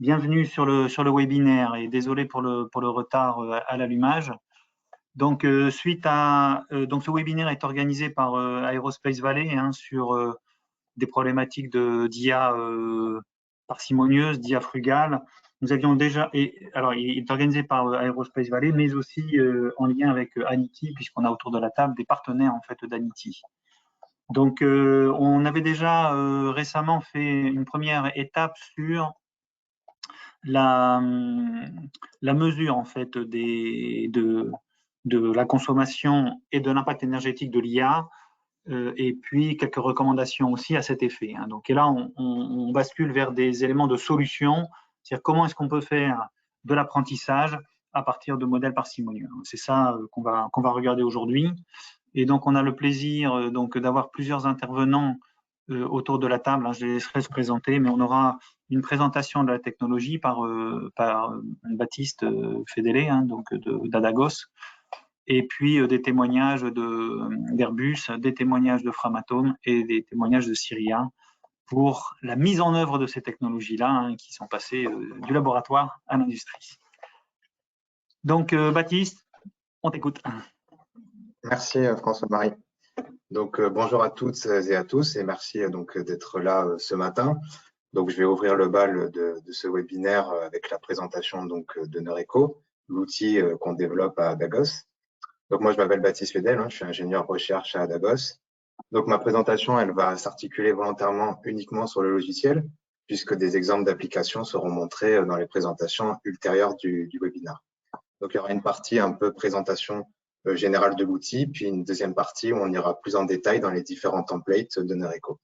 Bienvenue sur le webinaire et désolé pour le retard à l'allumage. Donc, suite à donc ce webinaire est organisé par Aerospace Valley sur des problématiques d'IA parcimonieuse, d'IA frugale. Nous avions déjà, alors il est organisé par Aerospace Valley, mais aussi en lien avec Anity, puisqu'on a autour de la table des partenaires en fait d'Anity. Donc, on avait déjà récemment fait une première étape sur la mesure en fait de la consommation et de l'impact énergétique de l'IA, et puis quelques recommandations aussi à cet effet. Donc, et là, on bascule vers des éléments de solution, c'est-à-dire comment est-ce qu'on peut faire de l'apprentissage à partir de modèles parcimonieux. C'est ça qu'on va regarder aujourd'hui. Et donc, on a le plaisir donc d'avoir plusieurs intervenants autour de la table. Je les laisserai se présenter, mais on aura une présentation de la technologie par Baptiste Fedele, donc d'Adagos, et puis des témoignages d'Airbus, des témoignages de Framatome et des témoignages de Syria pour la mise en œuvre de ces technologies-là qui sont passées du laboratoire à l'industrie. Donc, Baptiste, on t'écoute. Merci François-Marie. Donc bonjour à toutes et à tous et merci donc d'être là ce matin. Donc je vais ouvrir le bal de ce webinaire avec la présentation donc de Neureco, l'outil qu'on développe à Adagos. Donc moi je m'appelle Baptiste Fedele, je suis ingénieur recherche à Adagos. Donc ma présentation elle va s'articuler volontairement uniquement sur le logiciel puisque des exemples d'applications seront montrés dans les présentations ultérieures du webinaire. Donc il y aura une partie un peu présentation générale de l'outil, puis une deuxième partie où on ira plus en détail dans les différents templates de Neureco.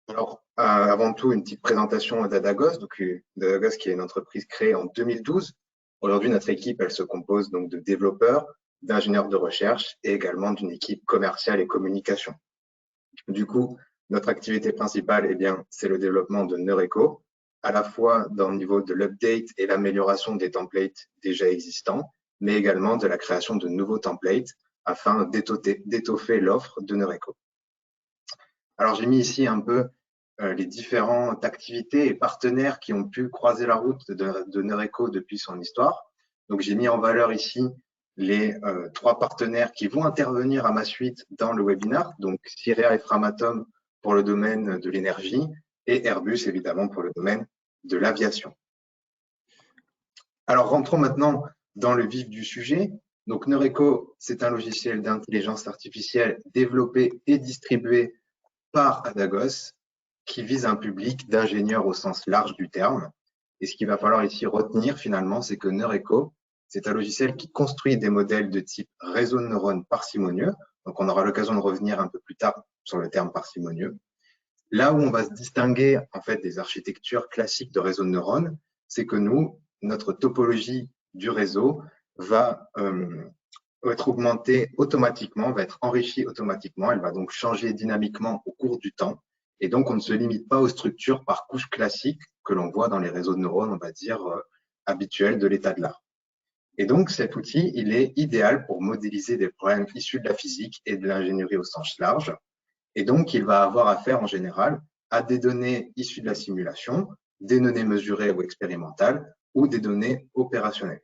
Alors, avant tout, une petite présentation d'Adagos. Donc, Adagos qui est une entreprise créée en 2012. Aujourd'hui, notre équipe, elle se compose donc de développeurs, d'ingénieurs de recherche et également d'une équipe commerciale et communication. Du coup, notre activité principale, eh bien, c'est le développement de Neureco, à la fois dans le niveau de l'update et l'amélioration des templates déjà existants, mais également de la création de nouveaux templates afin d'étoffer l'offre de Neureco. Alors, j'ai mis ici un peu les différentes activités et partenaires qui ont pu croiser la route de Neureco depuis son histoire. Donc, j'ai mis en valeur ici les 3 partenaires qui vont intervenir à ma suite dans le webinaire, donc Syria et Framatome pour le domaine de l'énergie et Airbus évidemment pour le domaine de l'aviation. Alors, rentrons maintenant dans le vif du sujet. Donc, Neureco, c'est un logiciel d'intelligence artificielle développé et distribué par Adagos qui vise un public d'ingénieurs au sens large du terme. Et ce qu'il va falloir ici retenir finalement, c'est que Neureco, c'est un logiciel qui construit des modèles de type réseau de neurones parcimonieux. Donc, on aura l'occasion de revenir un peu plus tard sur le terme parcimonieux. Là où on va se distinguer en fait des architectures classiques de réseau de neurones, c'est que nous, notre topologie du réseau va être augmentée automatiquement, va être enrichie automatiquement. Elle va donc changer dynamiquement au cours du temps. Et donc, on ne se limite pas aux structures par couche classique que l'on voit dans les réseaux de neurones, on va dire, habituels de l'état de l'art. Et donc, cet outil, il est idéal pour modéliser des problèmes issus de la physique et de l'ingénierie au sens large. Et donc, il va avoir affaire en général à des données issues de la simulation, des données mesurées ou expérimentales ou des données opérationnelles.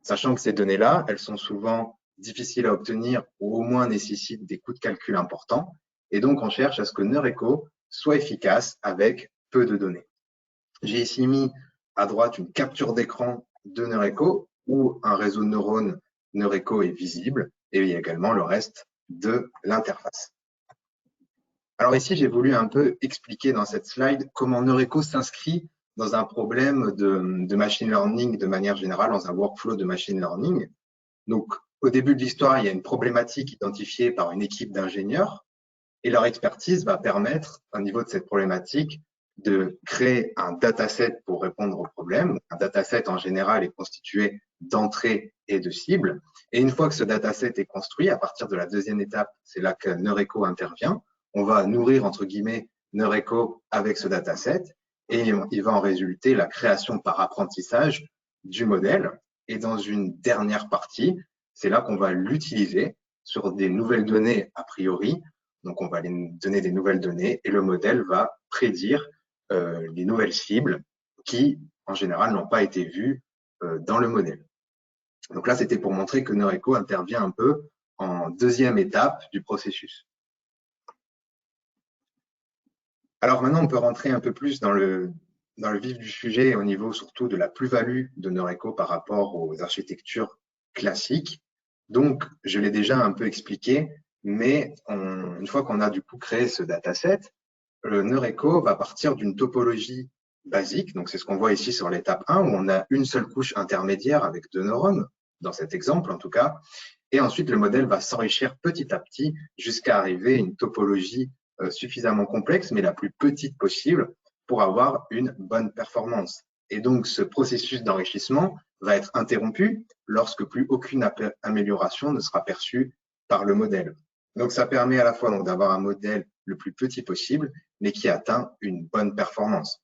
Sachant que ces données-là, elles sont souvent difficiles à obtenir ou au moins nécessitent des coûts de calcul importants. Et donc, on cherche à ce que Neureco soit efficace avec peu de données. J'ai ici mis à droite une capture d'écran de Neureco où un réseau de neurones Neureco est visible et il y a également le reste de l'interface. Alors ici, j'ai voulu un peu expliquer dans cette slide comment Neureco s'inscrit dans un problème de machine learning de manière générale, dans un workflow de machine learning. Donc, au début de l'histoire, il y a une problématique identifiée par une équipe d'ingénieurs et leur expertise va permettre, au niveau de cette problématique, de créer un dataset pour répondre au problème. Un dataset, en général, est constitué d'entrées et de cibles. Et une fois que ce dataset est construit, à partir de la deuxième étape, c'est là que Neureco intervient. On va nourrir, entre guillemets, Neureco avec ce dataset et il va en résulter la création par apprentissage du modèle. Et dans une dernière partie, c'est là qu'on va l'utiliser sur des nouvelles données a priori. Donc, on va lui donner des nouvelles données et le modèle va prédire les nouvelles cibles qui, en général, n'ont pas été vus dans le modèle. Donc là, c'était pour montrer que NeurEco intervient un peu en deuxième étape du processus. Alors maintenant, on peut rentrer un peu plus dans le vif du sujet au niveau surtout de la plus-value de NeurEco par rapport aux architectures classiques. Donc, je l'ai déjà un peu expliqué, mais une fois qu'on a du coup créé ce dataset, le NeurEco va partir d'une topologie basique. Donc, c'est ce qu'on voit ici sur l'étape 1, où on a une seule couche intermédiaire avec 2 neurones, dans cet exemple en tout cas. Et ensuite, le modèle va s'enrichir petit à petit jusqu'à arriver à une topologie suffisamment complexe, mais la plus petite possible pour avoir une bonne performance. Et donc, ce processus d'enrichissement va être interrompu lorsque plus aucune amélioration ne sera perçue par le modèle. Donc, ça permet à la fois d'avoir un modèle le plus petit possible, mais qui atteint une bonne performance.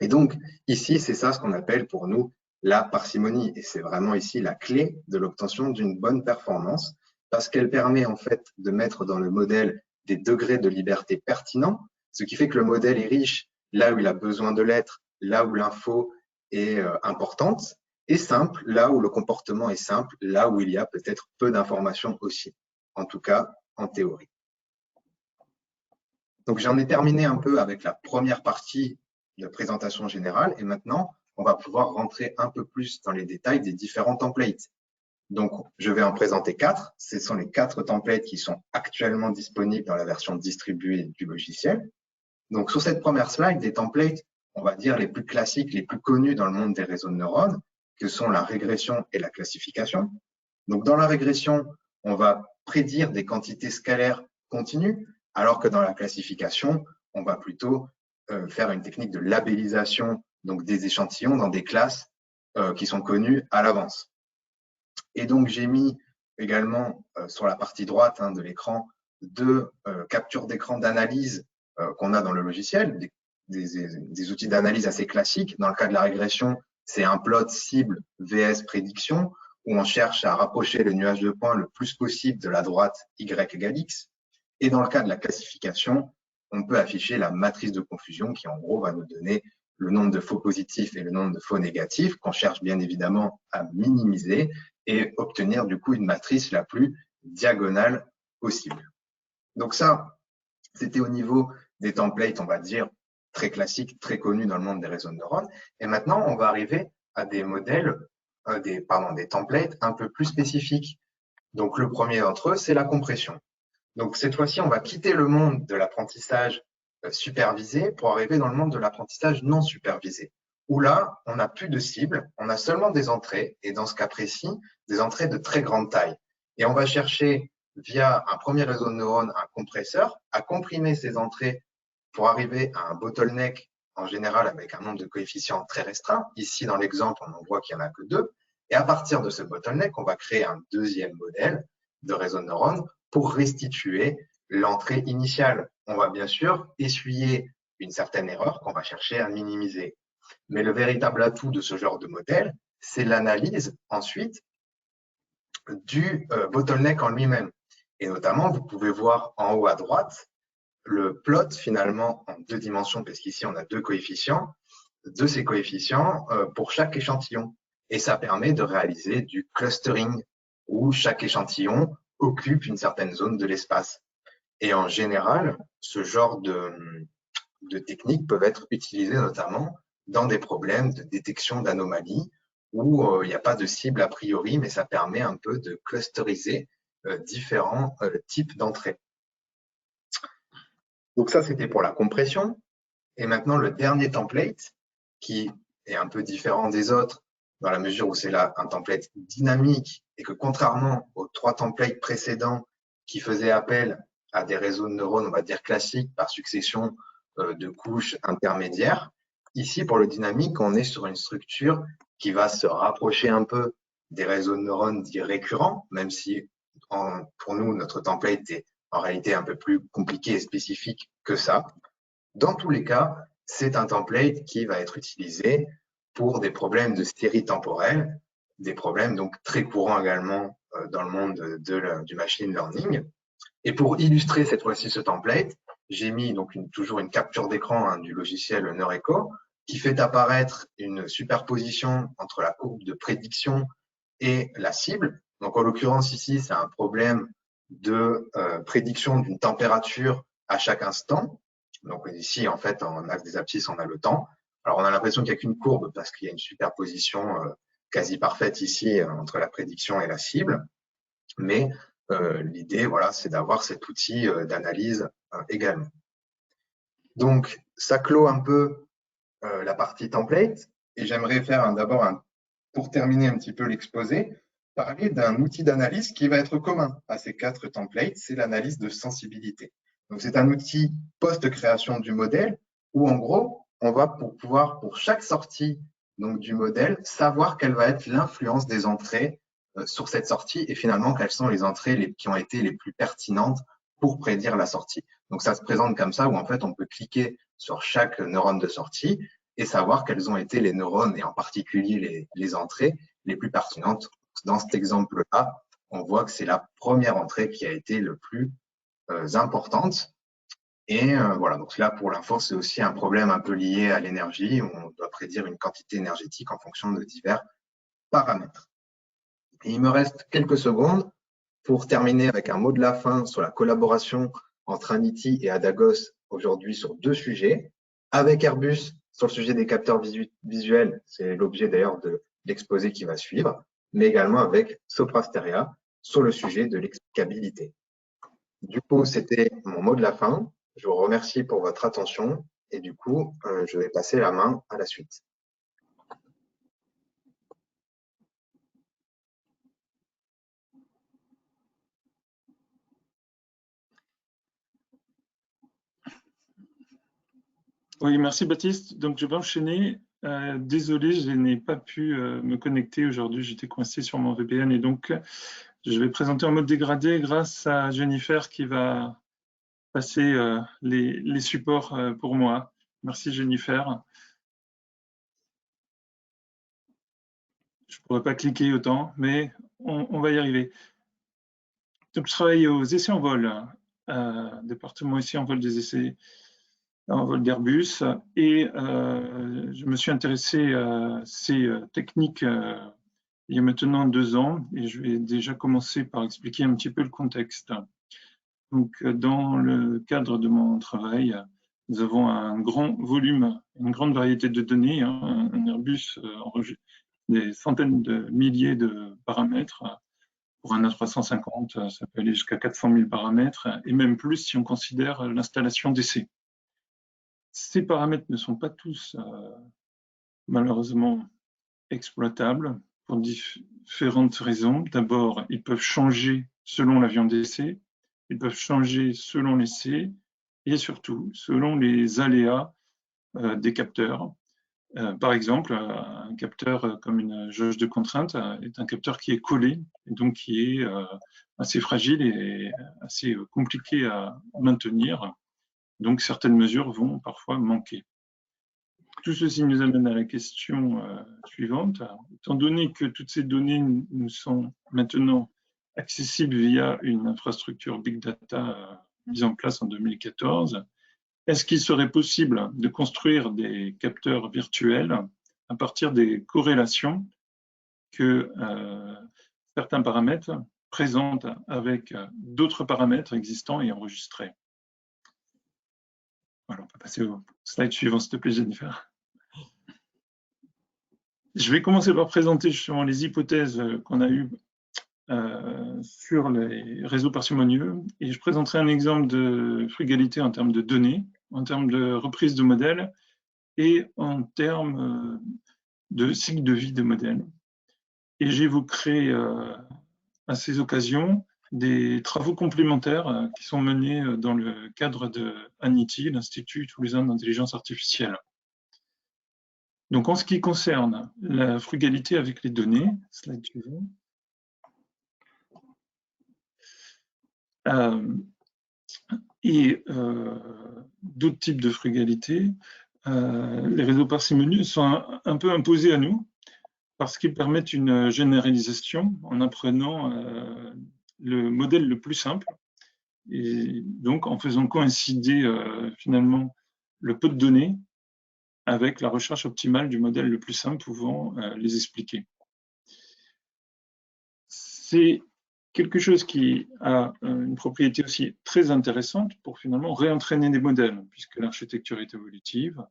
Et donc, ici, c'est ça ce qu'on appelle pour nous la parcimonie. Et c'est vraiment ici la clé de l'obtention d'une bonne performance, parce qu'elle permet en fait de mettre dans le modèle des degrés de liberté pertinents, ce qui fait que le modèle est riche là où il a besoin de l'être, là où l'info est importante, et simple là où le comportement est simple, là où il y a peut-être peu d'informations aussi, en tout cas en théorie. Donc, j'en ai terminé un peu avec la première partie de présentation générale et maintenant, on va pouvoir rentrer un peu plus dans les détails des différents templates. Donc, je vais en présenter 4. Ce sont les 4 templates qui sont actuellement disponibles dans la version distribuée du logiciel. Donc, sur cette première slide, des templates, on va dire les plus classiques, les plus connus dans le monde des réseaux de neurones, que sont la régression et la classification. Donc, dans la régression, on va prédire des quantités scalaires continues, alors que dans la classification, on va plutôt faire une technique de labellisation donc des échantillons dans des classes qui sont connues à l'avance. Et donc, j'ai mis également sur la partie droite de l'écran 2 captures d'écran d'analyse qu'on a dans le logiciel, des outils d'analyse assez classiques. Dans le cas de la régression, c'est un plot cible vs prédiction, où on cherche à rapprocher le nuage de points le plus possible de la droite y égale x. Et dans le cas de la classification, on peut afficher la matrice de confusion qui, en gros, va nous donner le nombre de faux positifs et le nombre de faux négatifs qu'on cherche bien évidemment à minimiser et obtenir du coup une matrice la plus diagonale possible. Donc ça, c'était au niveau des templates, on va dire, très classiques, très connus dans le monde des réseaux de neurones. Et maintenant, on va arriver à des modèles, des templates un peu plus spécifiques. Donc, le premier d'entre eux, c'est la compression. Donc, cette fois-ci, on va quitter le monde de l'apprentissage supervisé pour arriver dans le monde de l'apprentissage non supervisé, où là, on n'a plus de cible, on a seulement des entrées, et dans ce cas précis, des entrées de très grande taille. Et on va chercher, via un premier réseau de neurones, un compresseur, à comprimer ces entrées pour arriver à un bottleneck, en général avec un nombre de coefficients très restreint. Ici, dans l'exemple, on en voit qu'il n'y en a que 2. Et à partir de ce bottleneck, on va créer un deuxième modèle de réseau de neurones pour restituer l'entrée initiale. On va bien sûr essuyer une certaine erreur qu'on va chercher à minimiser. Mais le véritable atout de ce genre de modèle, c'est l'analyse ensuite du bottleneck en lui-même. Et notamment, vous pouvez voir en haut à droite le plot finalement en 2 dimensions, parce qu'ici on a 2 coefficients, de ces coefficients pour chaque échantillon. Et ça permet de réaliser du clustering, où chaque échantillon occupe une certaine zone de l'espace. Et en général, ce genre de techniques peuvent être utilisées notamment dans des problèmes de détection d'anomalies où il n'y a pas de cible a priori, mais ça permet un peu de clusteriser différents types d'entrées. Donc ça, c'était pour la compression. Et maintenant, le dernier template, qui est un peu différent des autres, dans la mesure où c'est là un template dynamique et que contrairement aux 3 templates précédents qui faisaient appel à des réseaux de neurones, on va dire classiques, par succession de couches intermédiaires, ici, pour le dynamique, on est sur une structure qui va se rapprocher un peu des réseaux de neurones dits récurrents, même si pour nous, notre template est en réalité un peu plus compliqué et spécifique que ça. Dans tous les cas, c'est un template qui va être utilisé pour des problèmes de série temporelle, des problèmes donc très courants également dans le monde du machine learning. Et pour illustrer cette fois-ci ce template, j'ai mis donc toujours une capture d'écran du logiciel NeurEco qui fait apparaître une superposition entre la courbe de prédiction et la cible. Donc, en l'occurrence, ici, c'est un problème de prédiction d'une température à chaque instant. Donc, ici, en fait, en axe des abscisses, on a le temps. Alors, on a l'impression qu'il n'y a qu'une courbe parce qu'il y a une superposition quasi parfaite ici entre la prédiction et la cible. Mais l'idée, voilà, c'est d'avoir cet outil d'analyse également. Donc, ça clôt un peu la partie template. Et j'aimerais faire d'abord, pour terminer un petit peu l'exposé, parler d'un outil d'analyse qui va être commun à ces 4 templates, c'est l'analyse de sensibilité. Donc, c'est un outil post-création du modèle où, en gros, on va pouvoir, pour chaque sortie donc, du modèle, savoir quelle va être l'influence des entrées sur cette sortie et finalement, quelles sont les entrées qui ont été les plus pertinentes pour prédire la sortie. Donc, ça se présente comme ça où, en fait, on peut cliquer sur chaque neurone de sortie et savoir quels ont été les neurones et en particulier les entrées les plus pertinentes. Dans cet exemple-là, on voit que c'est la première entrée qui a été le plus importante. Et voilà, donc là, pour l'info, c'est aussi un problème un peu lié à l'énergie. On doit prédire une quantité énergétique en fonction de divers paramètres. Et il me reste quelques secondes pour terminer avec un mot de la fin sur la collaboration entre Anity et Adagos aujourd'hui sur 2 sujets. Avec Airbus, sur le sujet des capteurs visuels, c'est l'objet d'ailleurs de l'exposé qui va suivre, mais également avec Soprasteria sur le sujet de l'explicabilité. Du coup, c'était mon mot de la fin. Je vous remercie pour votre attention et du coup, je vais passer la main à la suite. Oui, merci Baptiste. Donc, je vais enchaîner. Désolé, je n'ai pas pu me connecter aujourd'hui. J'étais coincé sur mon VPN et donc, je vais présenter en mode dégradé grâce à Jennifer qui va passer les supports pour moi. Merci Jennifer. Je ne pourrais pas cliquer autant, mais on va y arriver. Donc, je travaille aux essais en vol, département ici en vol des essais en vol d'Airbus, et je me suis intéressé à ces techniques il y a maintenant 2 ans, et je vais déjà commencer par expliquer un petit peu le contexte. Donc, dans le cadre de mon travail, nous avons un grand volume, une grande variété de données. Un Airbus enregistre des centaines de milliers de paramètres. Pour un A350, ça peut aller jusqu'à 400 000 paramètres, et même plus si on considère l'installation d'essai. Ces paramètres ne sont pas tous malheureusement exploitables pour différentes raisons. D'abord, ils peuvent changer selon l'avion d'essai, ils peuvent changer selon l'essai et surtout selon les aléas des capteurs. Par exemple, un capteur comme une jauge de contrainte est un capteur qui est collé et donc qui est assez fragile et assez compliqué à maintenir. Donc, certaines mesures vont parfois manquer. Tout ceci nous amène à la question suivante. Étant donné que toutes ces données nous sont maintenant accessibles via une infrastructure Big Data mise en place en 2014, est-ce qu'il serait possible de construire des capteurs virtuels à partir des corrélations que certains paramètres présentent avec d'autres paramètres existants et enregistrés? Voilà, on peut passer au slide suivant, s'il te plaît, Jennifer. Je vais commencer par présenter justement les hypothèses qu'on a eues sur les réseaux parcimonieux et je présenterai un exemple de frugalité en termes de données, en termes de reprise de modèles et en termes de cycle de vie de modèles. Et j'évoquerai à ces occasions des travaux complémentaires qui sont menés dans le cadre de Anity, l'Institut toulousain d'intelligence artificielle. Donc, en ce qui concerne la frugalité avec les données, slide suivant, et d'autres types de frugalité, les réseaux parcimonieux sont un peu imposés à nous parce qu'ils permettent une généralisation en apprenant le modèle le plus simple et donc en faisant coïncider finalement le peu de données avec la recherche optimale du modèle le plus simple pouvant les expliquer. C'est quelque chose qui a une propriété aussi très intéressante pour finalement réentraîner des modèles, puisque l'architecture est évolutive.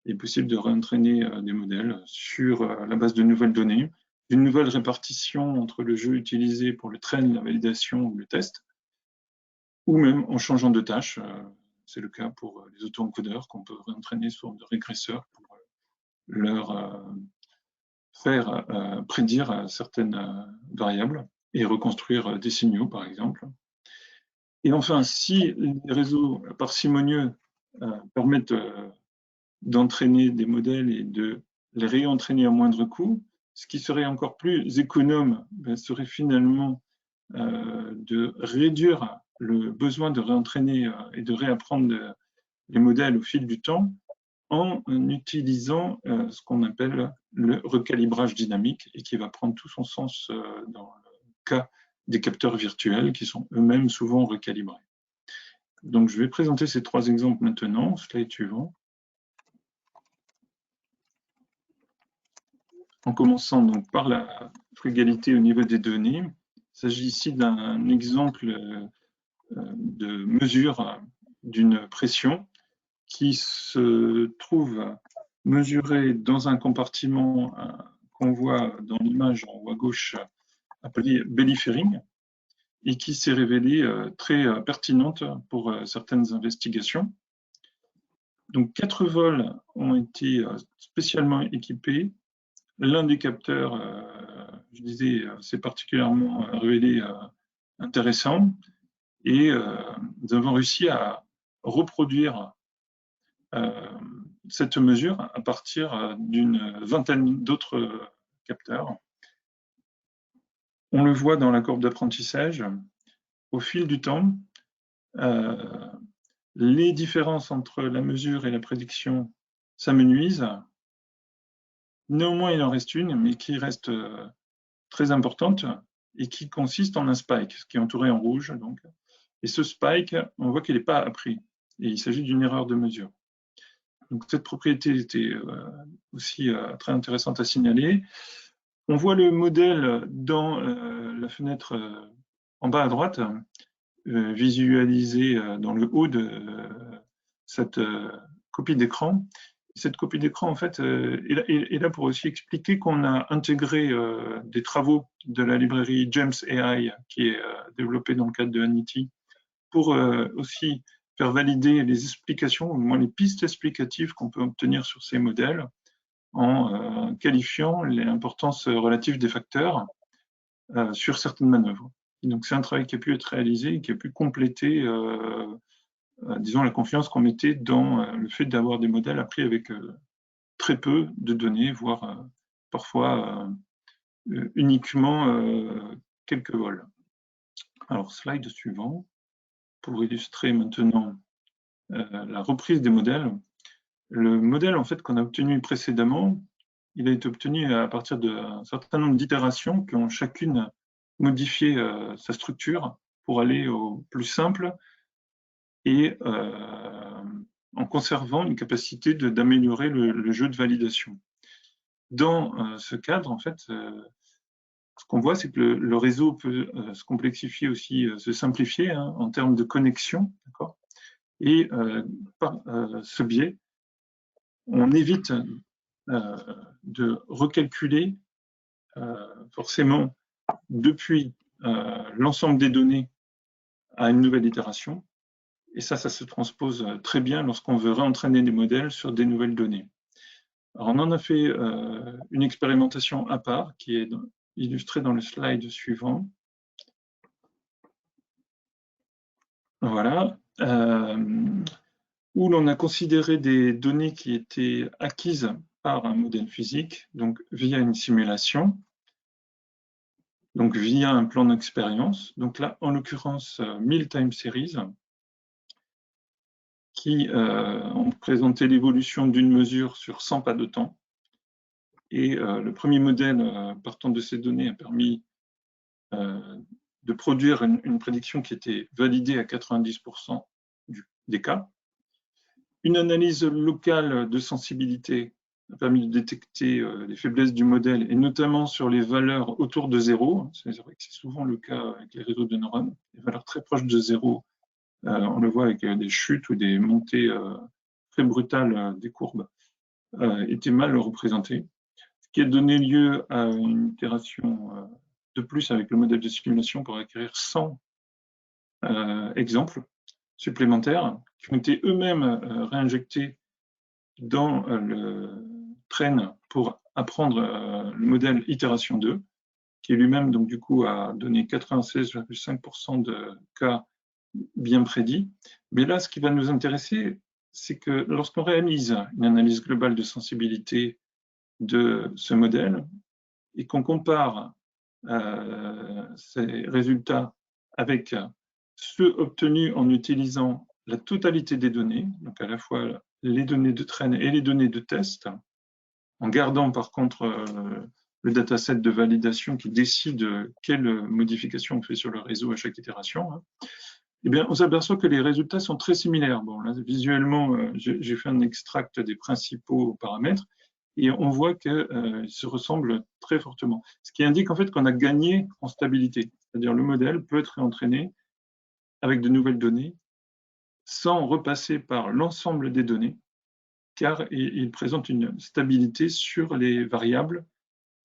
Il est possible de réentraîner des modèles sur la base de nouvelles données, d'une nouvelle répartition entre le jeu utilisé pour le train, la validation ou le test, ou même en changeant de tâche. C'est le cas pour les auto-encodeurs qu'on peut réentraîner sous forme de régresseurs pour leur faire prédire certaines variables et reconstruire des signaux, par exemple. Et enfin, si les réseaux parcimonieux permettent d'entraîner des modèles et de les réentraîner à moindre coût, ce qui serait encore plus économe serait finalement de réduire le besoin de réentraîner et de réapprendre les modèles au fil du temps en utilisant ce qu'on appelle le recalibrage dynamique et qui va prendre tout son sens dans le cas des capteurs virtuels qui sont eux-mêmes souvent recalibrés. Donc, je vais présenter ces 3 exemples maintenant. Slide suivant. En commençant donc par la frugalité au niveau des données, il s'agit ici d'un exemple de mesure d'une pression qui se trouve mesurée dans un compartiment qu'on voit dans l'image en haut à gauche appelé belly fairing et qui s'est révélée très pertinente pour certaines investigations. Donc 4 vols ont été spécialement équipés. L'un des capteurs, je disais, s'est particulièrement révélé intéressant et nous avons réussi à reproduire cette mesure à partir d'une vingtaine d'autres capteurs. On le voit dans la courbe d'apprentissage, au fil du temps, les différences entre la mesure et la prédiction s'amenuisent. Néanmoins, il en reste une, mais qui reste très importante et qui consiste en un spike, ce qui est entouré en rouge. Donc. Et ce spike, on voit qu'il n'est pas appris, et il s'agit d'une erreur de mesure. Donc cette propriété était aussi très intéressante à signaler. On voit le modèle dans la fenêtre en bas à droite, visualisé dans le haut de cette copie d'écran. Cette copie d'écran, en fait, est là pour aussi expliquer qu'on a intégré des travaux de la librairie James AI, qui est développée dans le cadre de Anity, pour aussi faire valider les explications, au moins les pistes explicatives qu'on peut obtenir sur ces modèles, en qualifiant l'importance relative des facteurs sur certaines manœuvres. Et donc c'est un travail qui a pu être réalisé et qui a pu compléter disons, la confiance qu'on mettait dans le fait d'avoir des modèles appris avec très peu de données, voire parfois uniquement quelques vols. Alors, slide suivant, pour illustrer maintenant la reprise des modèles. Le modèle en fait, qu'on a obtenu précédemment, il a été obtenu à partir d'un certain nombre d'itérations qui ont chacune modifié sa structure pour aller au plus simple et en conservant une capacité d'améliorer le jeu de validation. Dans ce cadre, en fait, ce qu'on voit, c'est que le réseau peut se complexifier aussi, se simplifier en termes de connexion, d'accord ? Et par ce biais, on évite de recalculer forcément depuis l'ensemble des données à une nouvelle itération. Et ça se transpose très bien lorsqu'on veut réentraîner des modèles sur des nouvelles données. Alors, on en a fait une expérimentation à part qui est illustrée dans le slide suivant. Voilà. Où l'on a considéré des données qui étaient acquises par un modèle physique, donc via une simulation, donc via un plan d'expérience. Donc là, en l'occurrence, 1000 time series, qui ont présenté l'évolution d'une mesure sur 100 pas de temps. Et le premier modèle, partant de ces données, a permis de produire une prédiction qui était validée à 90% des cas. Une analyse locale de sensibilité a permis de détecter les faiblesses du modèle, et notamment sur les valeurs autour de 0. C'est vrai que c'est souvent le cas avec les réseaux de neurones. Les valeurs très proches de 0, on le voit avec des chutes ou des montées très brutales des courbes, étaient mal représentées, ce qui a donné lieu à une itération de plus avec le modèle de simulation pour acquérir 100 exemples supplémentaires qui ont été eux-mêmes réinjectés dans le train pour apprendre le modèle itération 2, qui lui-même, donc du coup, a donné 96,5% de cas bien prédits. Mais là, ce qui va nous intéresser, c'est que lorsqu'on réalise une analyse globale de sensibilité de ce modèle et qu'on compare ces résultats avec ceux obtenus en utilisant la totalité des données, donc à la fois les données de train et les données de test, en gardant par contre le dataset de validation qui décide quelle modification on fait sur le réseau à chaque itération, eh bien, on s'aperçoit que les résultats sont très similaires. Bon, là, visuellement, j'ai fait un extract des principaux paramètres et on voit qu'ils se ressemblent très fortement. Ce qui indique en fait qu'on a gagné en stabilité. C'est-à-dire le modèle peut être réentraîné avec de nouvelles données sans repasser par l'ensemble des données, car il présente une stabilité sur les variables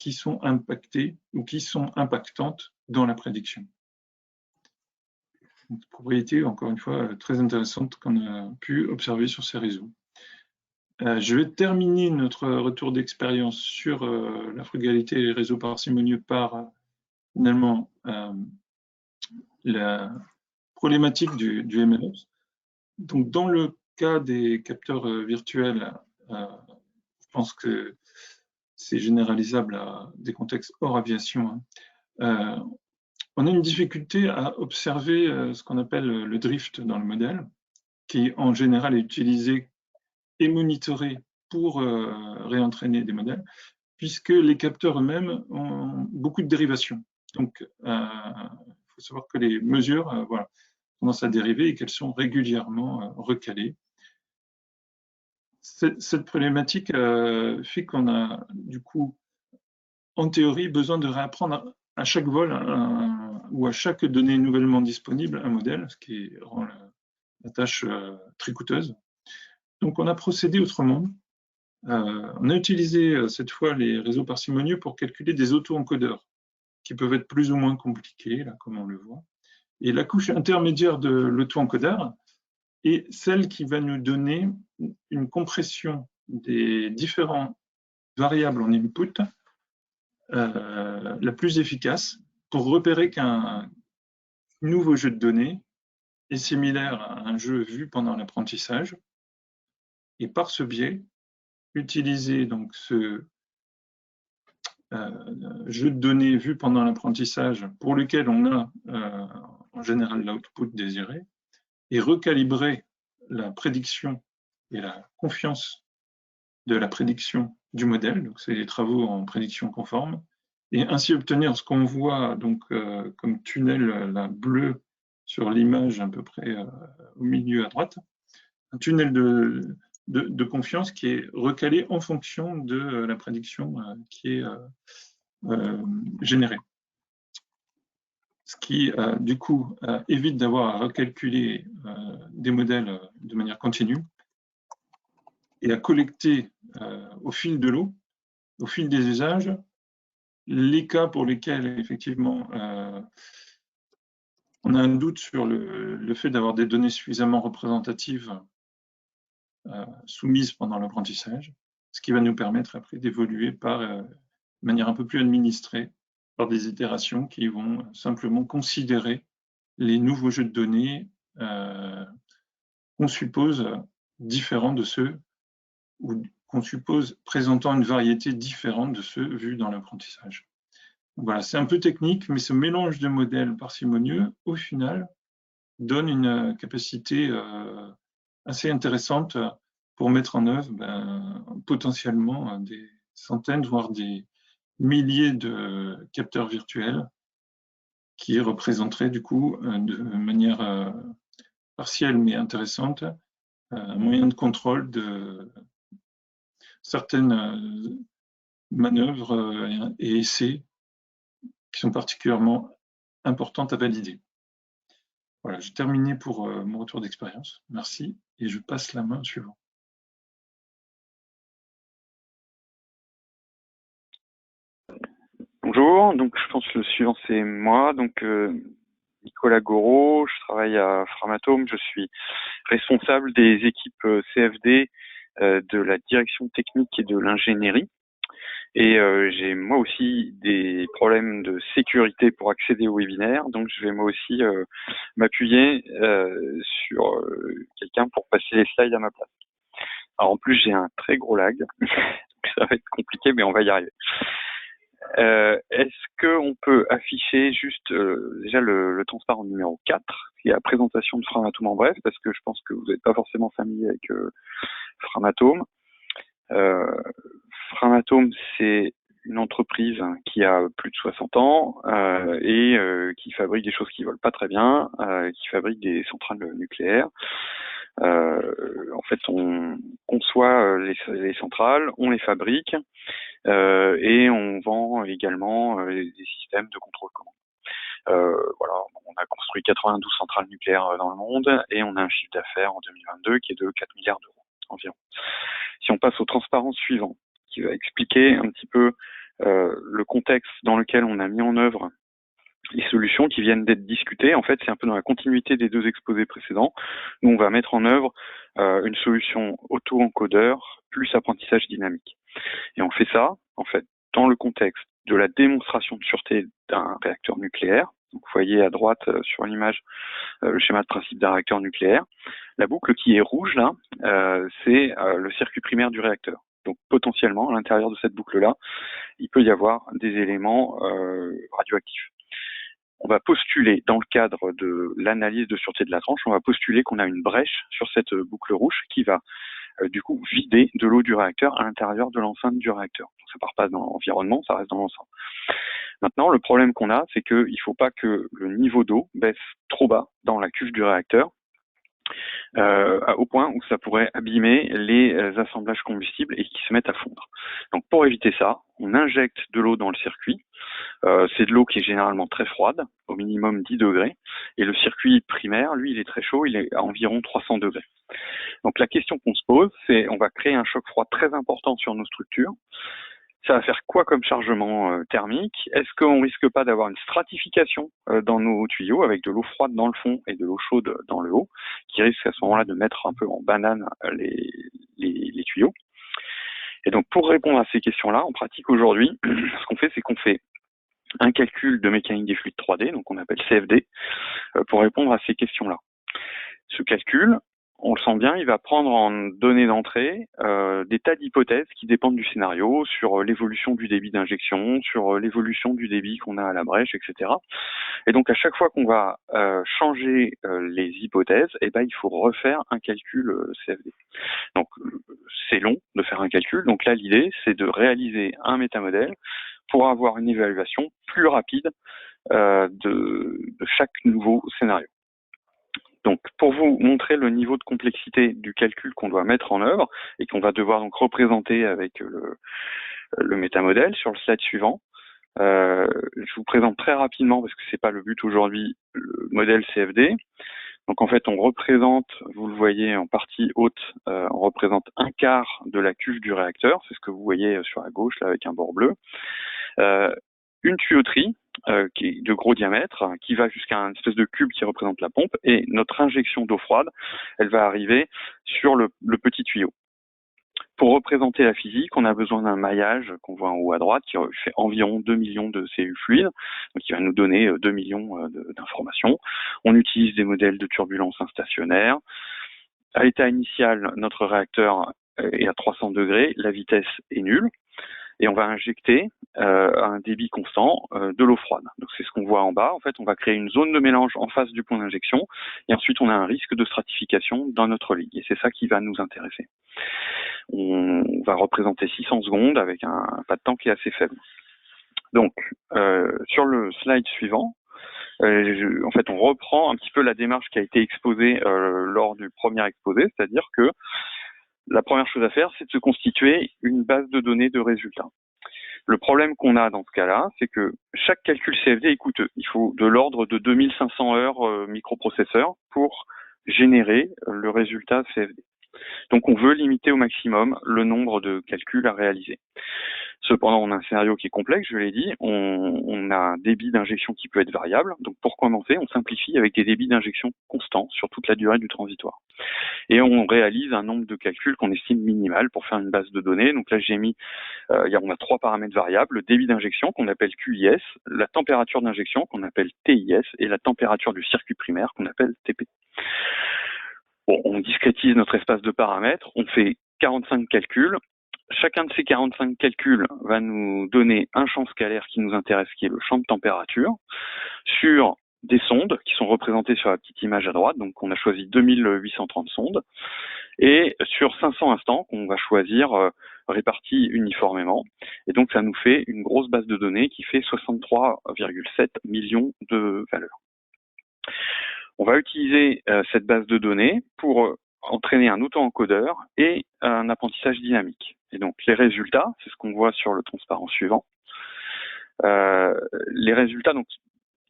qui sont impactées ou qui sont impactantes dans la prédiction. Une propriété, encore une fois, très intéressante qu'on a pu observer sur ces réseaux. Je vais terminer notre retour d'expérience sur la frugalité et les réseaux parcimonieux par finalement la problématique du MLOps. Donc, dans le cas des capteurs virtuels, je pense que c'est généralisable à des contextes hors aviation. On a une difficulté à observer ce qu'on appelle le drift dans le modèle, qui en général est utilisé et monitoré pour réentraîner des modèles, puisque les capteurs eux-mêmes ont beaucoup de dérivations. Donc, il faut savoir que les mesures voilà, tendance à dériver et qu'elles sont régulièrement recalées. Cette problématique fait qu'on a du coup, en théorie, besoin de réapprendre à chaque vol ou à chaque donnée nouvellement disponible un modèle, ce qui rend la tâche très coûteuse. Donc on a procédé autrement. On a utilisé cette fois les réseaux parcimonieux pour calculer des auto-encodeurs qui peuvent être plus ou moins compliqués, là, comme on le voit. Et la couche intermédiaire de l'auto-encodeur est celle qui va nous donner une compression des différentes variables en input la plus efficace pour repérer qu'un nouveau jeu de données est similaire à un jeu vu pendant l'apprentissage. Et par ce biais, utiliser donc ce jeu de données vu pendant l'apprentissage pour lequel on a en général l'output désiré et recalibrer la prédiction et la confiance de la prédiction du modèle, donc c'est les travaux en prédiction conforme, et ainsi obtenir ce qu'on voit donc comme tunnel là, bleu sur l'image à peu près au milieu à droite, un tunnel de confiance qui est recalé en fonction de la prédiction qui est générée. Ce qui, du coup, évite d'avoir à recalculer des modèles de manière continue et à collecter au fil de l'eau, au fil des usages, les cas pour lesquels, effectivement, on a un doute sur le fait d'avoir des données suffisamment représentatives soumises pendant l'apprentissage, ce qui va nous permettre après d'évoluer de manière un peu plus administrée par des itérations qui vont simplement considérer les nouveaux jeux de données qu'on suppose différents de ceux ou qu'on suppose présentant une variété différente de ceux vus dans l'apprentissage. Voilà, c'est un peu technique, mais ce mélange de modèles parcimonieux, au final, donne une capacité assez intéressante pour mettre en œuvre potentiellement des centaines, voire des milliers de capteurs virtuels qui représenteraient du coup de manière partielle mais intéressante un moyen de contrôle de certaines manœuvres et essais qui sont particulièrement importantes à valider. Voilà, j'ai terminé pour mon retour d'expérience. Merci et je passe la main au suivant. Bonjour, donc je pense que le suivant c'est moi, donc Nicolas Gouraud, je travaille à Framatome, je suis responsable des équipes CFD de la direction technique et de l'ingénierie. Et j'ai moi aussi des problèmes de sécurité pour accéder au webinaire, donc je vais moi aussi m'appuyer sur quelqu'un pour passer les slides à ma place. Alors en plus j'ai un très gros lag, donc ça va être compliqué mais on va y arriver. Est-ce qu'on peut afficher juste déjà le transparent numéro 4, qui est la présentation de Framatome en bref, parce que je pense que vous n'êtes pas forcément familier avec Framatome. Framatome, c'est une entreprise qui a plus de 60 ans et qui fabrique des choses qui volent pas très bien, qui fabrique des centrales nucléaires. En fait, on conçoit les centrales, on les fabrique et on vend également des systèmes de contrôle commande. Voilà, on a construit 92 centrales nucléaires dans le monde et on a un chiffre d'affaires en 2022 qui est de 4 milliards d'euros environ. Si on passe au transparent suivant, qui va expliquer un petit peu le contexte dans lequel on a mis en œuvre les solutions qui viennent d'être discutées. En fait, c'est un peu dans la continuité des deux exposés précédents. Nous, on va mettre en œuvre une solution auto-encodeur plus apprentissage dynamique. Et on fait ça, en fait, dans le contexte de la démonstration de sûreté d'un réacteur nucléaire. Donc, vous voyez à droite sur l'image le schéma de principe d'un réacteur nucléaire. La boucle qui est rouge, là, c'est le circuit primaire du réacteur. Donc, potentiellement, à l'intérieur de cette boucle-là, il peut y avoir des éléments radioactifs. On va postuler, dans le cadre de l'analyse de sûreté de la tranche, on va postuler qu'on a une brèche sur cette boucle rouge qui va du coup vider de l'eau du réacteur à l'intérieur de l'enceinte du réacteur. Donc, ça part pas dans l'environnement, ça reste dans l'enceinte. Maintenant, le problème qu'on a, c'est qu'il ne faut pas que le niveau d'eau baisse trop bas dans la cuve du réacteur, au point où ça pourrait abîmer les assemblages combustibles et qui se mettent à fondre. Donc pour éviter ça, on injecte de l'eau dans le circuit. C'est de l'eau qui est généralement très froide, au minimum 10 degrés, et le circuit primaire, lui, il est très chaud, il est à environ 300 degrés. Donc la question qu'on se pose, c'est on va créer un choc froid très important sur nos structures. Ça va faire quoi comme chargement thermique? Est-ce qu'on risque pas d'avoir une stratification dans nos tuyaux avec de l'eau froide dans le fond et de l'eau chaude dans le haut, qui risque à ce moment-là de mettre un peu en banane les tuyaux? Et donc pour répondre à ces questions-là, en pratique aujourd'hui, ce qu'on fait, c'est qu'on fait un calcul de mécanique des fluides 3D, donc on appelle CFD, pour répondre à ces questions-là. Ce calcul, on le sent bien, il va prendre en données d'entrée des tas d'hypothèses qui dépendent du scénario, sur l'évolution du débit d'injection, sur l'évolution du débit qu'on a à la brèche, etc. Et donc à chaque fois qu'on va changer les hypothèses, eh ben, il faut refaire un calcul CFD. Donc c'est long de faire un calcul, donc là l'idée c'est de réaliser un métamodèle pour avoir une évaluation plus rapide de chaque nouveau scénario. Donc, pour vous montrer le niveau de complexité du calcul qu'on doit mettre en œuvre et qu'on va devoir donc représenter avec le métamodèle sur le slide suivant, je vous présente très rapidement, parce que c'est pas le but aujourd'hui, le modèle CFD. Donc en fait, on représente, vous le voyez en partie haute, on représente un quart de la cuve du réacteur, c'est ce que vous voyez sur la gauche là avec un bord bleu. Une tuyauterie qui est de gros diamètre, qui va jusqu'à une espèce de cube qui représente la pompe, et notre injection d'eau froide, elle va arriver sur le petit tuyau. Pour représenter la physique, on a besoin d'un maillage qu'on voit en haut à droite qui fait environ 2 millions de cellules fluides, donc qui va nous donner 2 millions d'informations. On utilise des modèles de turbulence instationnaires. À l'état initial, notre réacteur est à 300 degrés, la vitesse est nulle, et on va injecter à un débit constant de l'eau froide. Donc c'est ce qu'on voit en bas. En fait, on va créer une zone de mélange en face du point d'injection, et ensuite on a un risque de stratification dans notre ligue, et c'est ça qui va nous intéresser. On va représenter 600 secondes avec un pas de temps qui est assez faible. Donc, sur le slide suivant, En fait, on reprend un petit peu la démarche qui a été exposée lors du premier exposé, c'est-à-dire que la première chose à faire, c'est de se constituer une base de données de résultats. Le problème qu'on a dans ce cas-là, c'est que chaque calcul CFD est coûteux. Il faut de l'ordre de 2500 heures microprocesseur pour générer le résultat CFD. Donc on veut limiter au maximum le nombre de calculs à réaliser. Cependant, on a un scénario qui est complexe, je l'ai dit, on a un débit d'injection qui peut être variable. Donc pour commencer, on simplifie avec des débits d'injection constants sur toute la durée du transitoire. Et on réalise un nombre de calculs qu'on estime minimal pour faire une base de données. Donc là, j'ai mis, on a 3 paramètres variables, le débit d'injection qu'on appelle QIS, la température d'injection qu'on appelle TIS et la température du circuit primaire qu'on appelle TP. Bon, on discrétise notre espace de paramètres, on fait 45 calculs. Chacun de ces 45 calculs va nous donner un champ scalaire qui nous intéresse, qui est le champ de température, sur des sondes qui sont représentées sur la petite image à droite. Donc, on a choisi 2830 sondes et sur 500 instants qu'on va choisir répartis uniformément. Et donc, ça nous fait une grosse base de données qui fait 63,7 millions de valeurs. On va utiliser cette base de données pour entraîner un auto-encodeur et un apprentissage dynamique. Et donc les résultats, c'est ce qu'on voit sur le transparent suivant. Les résultats, donc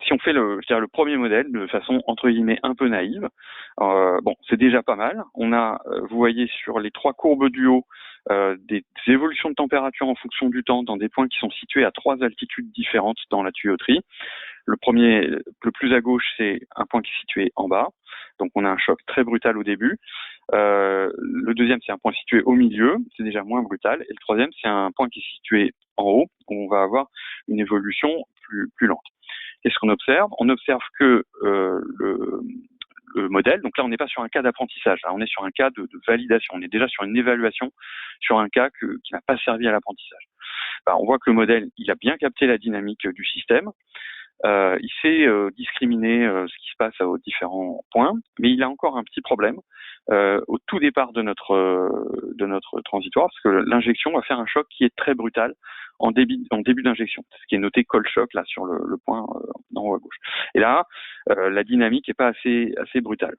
si on fait le premier modèle de façon entre guillemets un peu naïve, bon, c'est déjà pas mal. On a, vous voyez sur les 3 courbes du haut, des évolutions de température en fonction du temps dans des points qui sont situés à 3 altitudes différentes dans la tuyauterie. Le premier, le plus à gauche, c'est un point qui est situé en bas. Donc, on a un choc très brutal au début. Le deuxième, c'est un point situé au milieu. C'est déjà moins brutal. Et le troisième, c'est un point qui est situé en haut, où on va avoir une évolution plus lente. Qu'est-ce qu'on observe? On observe que le modèle, donc là, on n'est pas sur un cas d'apprentissage. Là, on est sur un cas de validation. On est déjà sur une évaluation sur un cas qui n'a pas servi à l'apprentissage. On voit que le modèle, il a bien capté la dynamique du système. Il sait discriminer ce qui se passe aux différents points, mais il a encore un petit problème au tout départ de notre transitoire, parce que l'injection va faire un choc qui est très brutal en début d'injection, ce qui est noté call shock là sur le point en haut à gauche. Et là, la dynamique est pas assez brutale.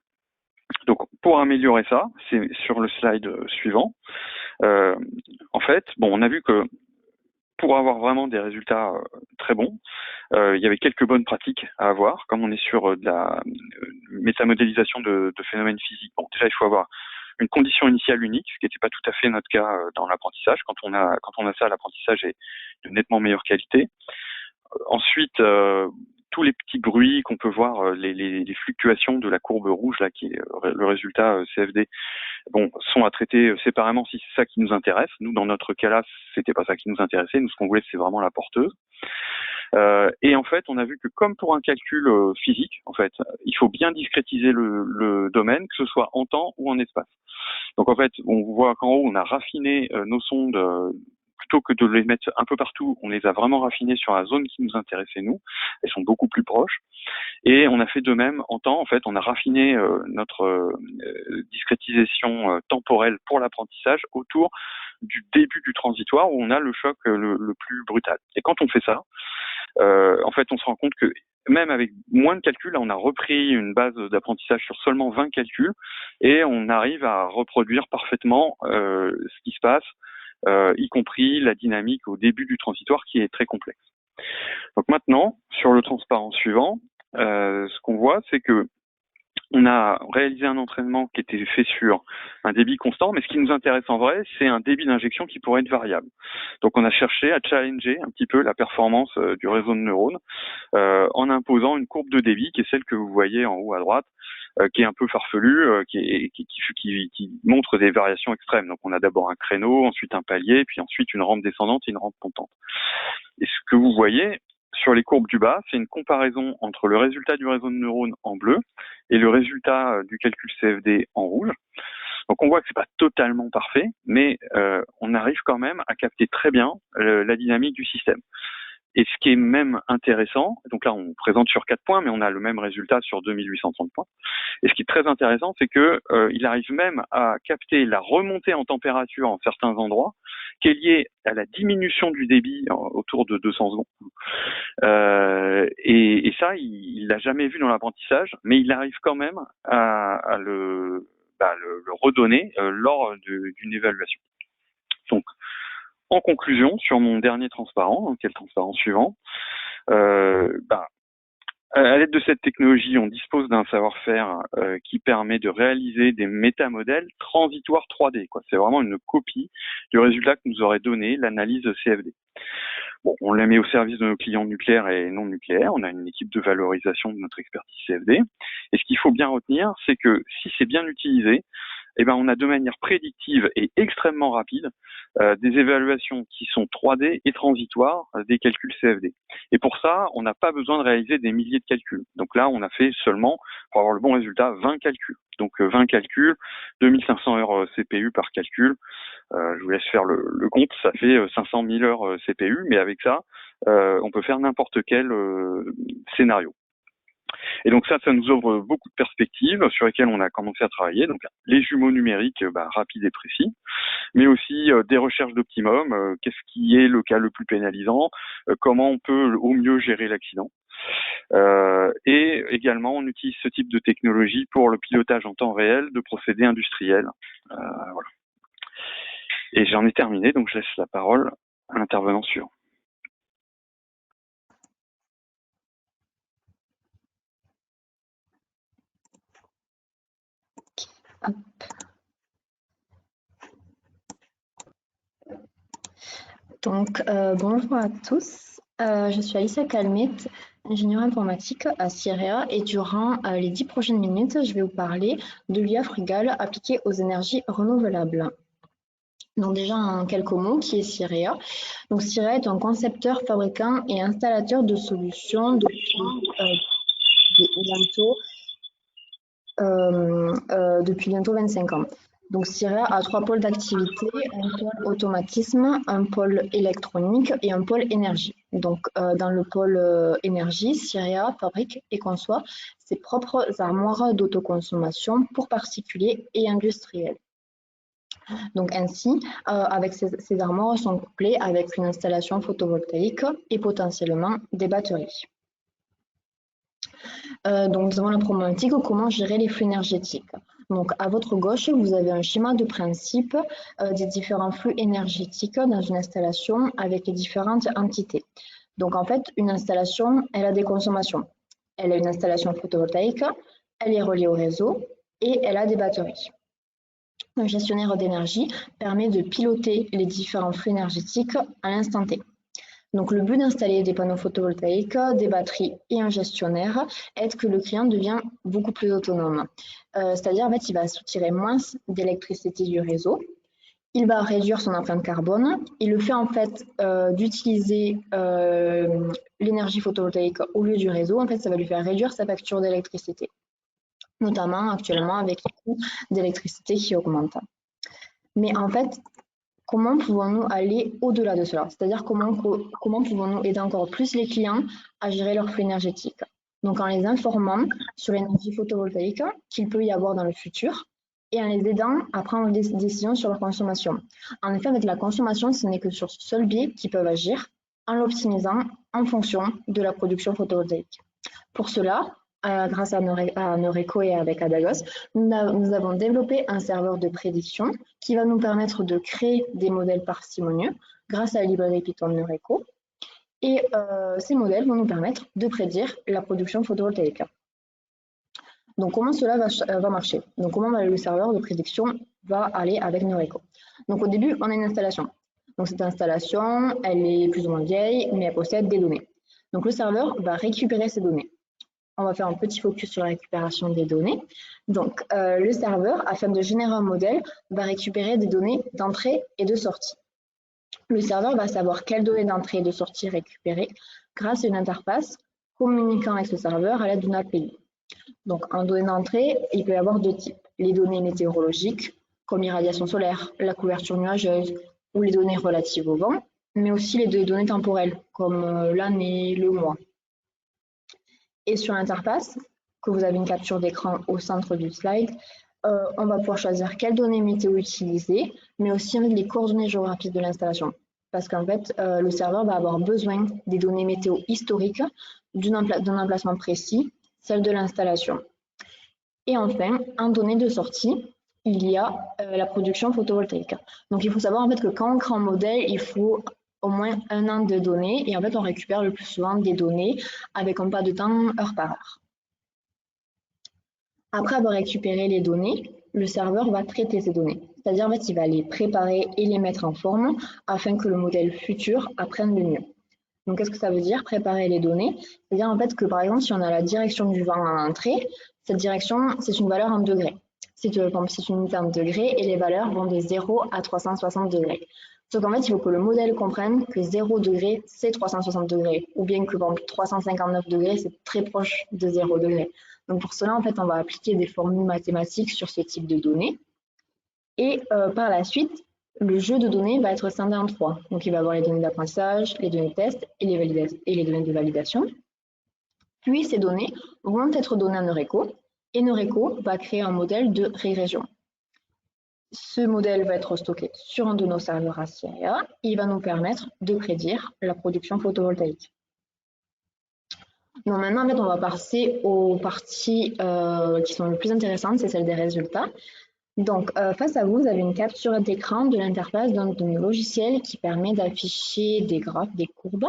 Donc pour améliorer ça, c'est sur le slide suivant. En fait, bon, on a vu que pour avoir vraiment des résultats très bons, il y avait quelques bonnes pratiques à avoir, comme on est sur de la métamodélisation de phénomènes physiques. Bon, déjà, il faut avoir une condition initiale unique, ce qui n'était pas tout à fait notre cas dans l'apprentissage. Quand on a ça, l'apprentissage est de nettement meilleure qualité. Ensuite, tous les petits bruits qu'on peut voir, les fluctuations de la courbe rouge là, qui est le résultat CFD, bon, sont à traiter séparément si c'est ça qui nous intéresse. Nous, dans notre cas-là, c'était pas ça qui nous intéressait. Nous, ce qu'on voulait, c'est vraiment la porteuse. Et en fait, on a vu que comme pour un calcul physique, en fait, il faut bien discrétiser le domaine, que ce soit en temps ou en espace. Donc en fait, on voit qu'en haut, on a raffiné nos sondes. Plutôt que de les mettre un peu partout, on les a vraiment raffinées sur la zone qui nous intéressait nous. Elles sont beaucoup plus proches. Et on a fait de même en temps. En fait, on a raffiné notre discrétisation temporelle pour l'apprentissage autour du début du transitoire où on a le choc le plus brutal. Et quand on fait ça, en fait, on se rend compte que même avec moins de calculs, là, on a repris une base d'apprentissage sur seulement 20 calculs et on arrive à reproduire parfaitement ce qui se passe, y compris la dynamique au début du transitoire qui est très complexe. Donc maintenant, sur le transparent suivant, ce qu'on voit, c'est que on a réalisé un entraînement qui était fait sur un débit constant, mais ce qui nous intéresse en vrai, c'est un débit d'injection qui pourrait être variable. Donc on a cherché à challenger un petit peu la performance du réseau de neurones en imposant une courbe de débit qui est celle que vous voyez en haut à droite, qui est un peu farfelue, qui montre des variations extrêmes. Donc on a d'abord un créneau, ensuite un palier, puis ensuite une rampe descendante et une rampe montante. Et ce que vous voyez sur les courbes du bas, c'est une comparaison entre le résultat du réseau de neurones en bleu et le résultat du calcul CFD en rouge. Donc on voit que c'est pas totalement parfait, mais on arrive quand même à capter très bien la dynamique du système. Et ce qui est même intéressant, donc là on présente sur 4 points, mais on a le même résultat sur 2830 points. Et ce qui est très intéressant, c'est que il arrive même à capter la remontée en température en certains endroits, qui est liée à la diminution du débit autour de 200 secondes. Et ça, il l'a jamais vu dans l'apprentissage, mais il arrive quand même à le redonner lors d'une évaluation. Donc, en conclusion, sur mon dernier transparent, qui est le transparent suivant, à l'aide de cette technologie, on dispose d'un savoir-faire qui permet de réaliser des métamodèles transitoires 3D. C'est vraiment une copie du résultat que nous aurait donné l'analyse CFD. Bon, on la met au service de nos clients nucléaires et non nucléaires. On a une équipe de valorisation de notre expertise CFD. Et ce qu'il faut bien retenir, c'est que si c'est bien utilisé, on a de manière prédictive et extrêmement rapide des évaluations qui sont 3D et transitoires des calculs CFD. Et pour ça, on n'a pas besoin de réaliser des milliers de calculs. Donc là, on a fait seulement, pour avoir le bon résultat, 20 calculs. Donc 20 calculs, 2500 heures CPU par calcul. Je vous laisse faire le compte, ça fait 500 000 heures CPU, mais avec ça, on peut faire n'importe quel scénario. Et donc ça nous ouvre beaucoup de perspectives sur lesquelles on a commencé à travailler. Donc les jumeaux numériques rapides et précis, mais aussi des recherches d'optimum, qu'est-ce qui est le cas le plus pénalisant, comment on peut au mieux gérer l'accident. Et également, on utilise ce type de technologie pour le pilotage en temps réel de procédés industriels. Voilà. Et j'en ai terminé, donc je laisse la parole à l'intervenant suivant. Hop. Donc, bonjour à tous. Je suis Alicia Calmet, ingénieure informatique à CIREA, et durant les 10 prochaines minutes, je vais vous parler de l'IA frugale appliquée aux énergies renouvelables. Donc déjà en quelques mots, qui est CIREA? Donc CIREA est un concepteur, fabricant et installateur de solutions depuis bientôt 25 ans. Donc CIREA a 3 pôles d'activité, un pôle automatisme, un pôle électronique et un pôle énergie. Donc dans le pôle énergie, CIREA fabrique et conçoit ses propres armoires d'autoconsommation pour particuliers et industriels. Donc ainsi, avec ces armoires sont couplées avec une installation photovoltaïque et potentiellement des batteries. Donc nous avons la problématique comment gérer les flux énergétiques. Donc à votre gauche, vous avez un schéma de principe des différents flux énergétiques dans une installation avec les différentes entités. Donc en fait, une installation, elle a des consommations. Elle a une installation photovoltaïque, elle est reliée au réseau et elle a des batteries. Un gestionnaire d'énergie permet de piloter les différents flux énergétiques à l'instant T. Donc le but d'installer des panneaux photovoltaïques, des batteries et un gestionnaire est que le client devient beaucoup plus autonome. C'est-à-dire en fait, il va soutirer moins d'électricité du réseau, il va réduire son empreinte carbone, et le fait en fait d'utiliser l'énergie photovoltaïque au lieu du réseau, en fait ça va lui faire réduire sa facture d'électricité, notamment actuellement avec les coûts d'électricité qui augmentent. Mais en fait, comment pouvons-nous aller au-delà de cela? C'est-à-dire comment pouvons-nous aider encore plus les clients à gérer leurs flux énergétiques? Donc en les informant sur l'énergie photovoltaïque qu'il peut y avoir dans le futur et en les aidant à prendre des décisions sur leur consommation. En effet, avec la consommation, ce n'est que sur ce seul biais qu'ils peuvent agir en l'optimisant en fonction de la production photovoltaïque. Pour cela, grâce à Noreco et avec Adagos, nous avons développé un serveur de prédiction qui va nous permettre de créer des modèles parcimonieux grâce à la librairie Python de Noreco. Et ces modèles vont nous permettre de prédire la production photovoltaïque. Donc comment cela va marcher? Donc comment le serveur de prédiction va aller avec Noreco? Donc au début, on a une installation. Donc cette installation, elle est plus ou moins vieille, mais elle possède des données. Donc le serveur va récupérer ces données. On va faire un petit focus sur la récupération des données. Donc, le serveur, afin de générer un modèle, va récupérer des données d'entrée et de sortie. Le serveur va savoir quelles données d'entrée et de sortie récupérer grâce à une interface communiquant avec ce serveur à l'aide d'une API. Donc, en données d'entrée, il peut y avoir 2 types. Les données météorologiques, comme l'irradiation solaire, la couverture nuageuse, ou les données relatives au vent, mais aussi les données temporelles, comme l'année, le mois. Et sur l'interface, que vous avez une capture d'écran au centre du slide, on va pouvoir choisir quelles données météo utiliser, mais aussi les coordonnées géographiques de l'installation. Parce qu'en fait, le serveur va avoir besoin des données météo historiques d'un emplacement précis, celle de l'installation. Et enfin, en données de sortie, il y a la production photovoltaïque. Donc il faut savoir en fait que quand on crée un modèle, il faut au moins 1 an de données, et en fait on récupère le plus souvent des données avec un pas de temps heure par heure. Après avoir récupéré les données, le serveur va traiter ces données. C'est-à-dire en fait, il va les préparer et les mettre en forme afin que le modèle futur apprenne le mieux. Donc qu'est-ce que ça veut dire, préparer les données? C'est-à-dire en fait que par exemple, si on a la direction du vent en entrée, cette direction, c'est une valeur en degrés. C'est une unité en degrés et les valeurs vont de 0 à 360 degrés. Sauf qu'en fait, il faut que le modèle comprenne que 0 degré, c'est 360 degrés, ou bien que 359 degrés, c'est très proche de 0 degré. Donc pour cela, en fait, on va appliquer des formules mathématiques sur ce type de données. Et par la suite, le jeu de données va être scindé en 3. Donc il va avoir les données d'apprentissage, les données de test et les données de validation. Puis ces données vont être données à Neureco, et Neureco va créer un modèle de régression. Ce modèle va être stocké sur un de nos serveurs ACIA et il va nous permettre de prédire la production photovoltaïque. Donc maintenant, en fait, on va passer aux parties qui sont les plus intéressantes, c'est celle des résultats. Donc, face à vous, vous avez une capture d'écran de l'interface d'un de nos logiciels qui permet d'afficher des graphes, des courbes.